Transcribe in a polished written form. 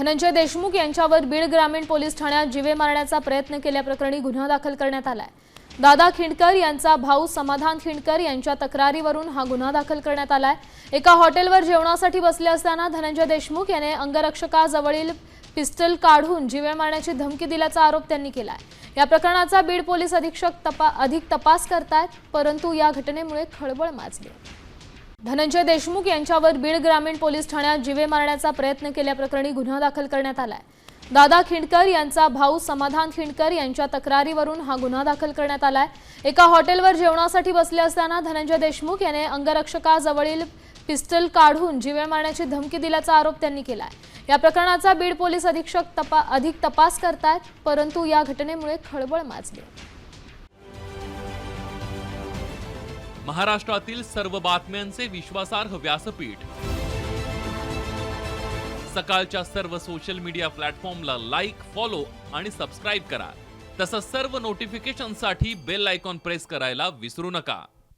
धनंजय देशमुख यांच्यावर बीड ग्रामीण पोलीस ठाण्यात जीवे मारण्याचा प्रयत्न केल्याप्रकरणी गुन्हा दाखल करण्यात आलाय। दादा खिंडकर यांचा भाऊ समाधान खिंडकर यांच्या तक्रारीवरून हा गुन्हा दाखल करण्यात आलाय। एका हॉटेलवर जेवणासाठी बसले असताना धनंजय देशमुख याने अंगरक्षकाजवळील पिस्टल काढून जीवे मारण्याची धमकी दिल्याचा आरोप त्यांनी केलाय। या प्रकरणाचा बीड पोलीस अधीक्षक अधिक तपास करतायत, परंतु या घटनेमुळे खळबळ माजली। धनंजय देशमुख यांच्यावर बीड ग्रामीण पोलीस ठाण्यात जीवे मारण्याचा प्रयत्न केल्याप्रकरणी गुन्हा दाखल करण्यात आलाय। दादा खिंडकर यांचा भाऊ समाधान खिंडकर यांच्या तक्रारीवरून हा गुन्हा दाखल करण्यात आलाय। एका हॉटेलवर जेवणासाठी बसले असताना धनंजय देशमुख याने अंगरक्षकाजवळील पिस्टल काढून जीवे मारण्याची धमकी दिल्याचा आरोप त्यांनी केलाय। या प्रकरणाचा बीड पोलीस अधीक्षक अधिक तपास करतायत, परंतु या घटनेमुळे खळबळ माजली। महाराष्ट्रातील सर्व बातम्यांचे विश्वासार्ह व्यासपीठ सकाळच्या सर्व सोशल मीडिया प्लॅटफॉर्मला लाईक, फॉलो आणि सबस्क्राईब करा। तसंच सर्व नोटिफिकेशनसाठी बेल आयकॉन प्रेस करायला विसरू नका।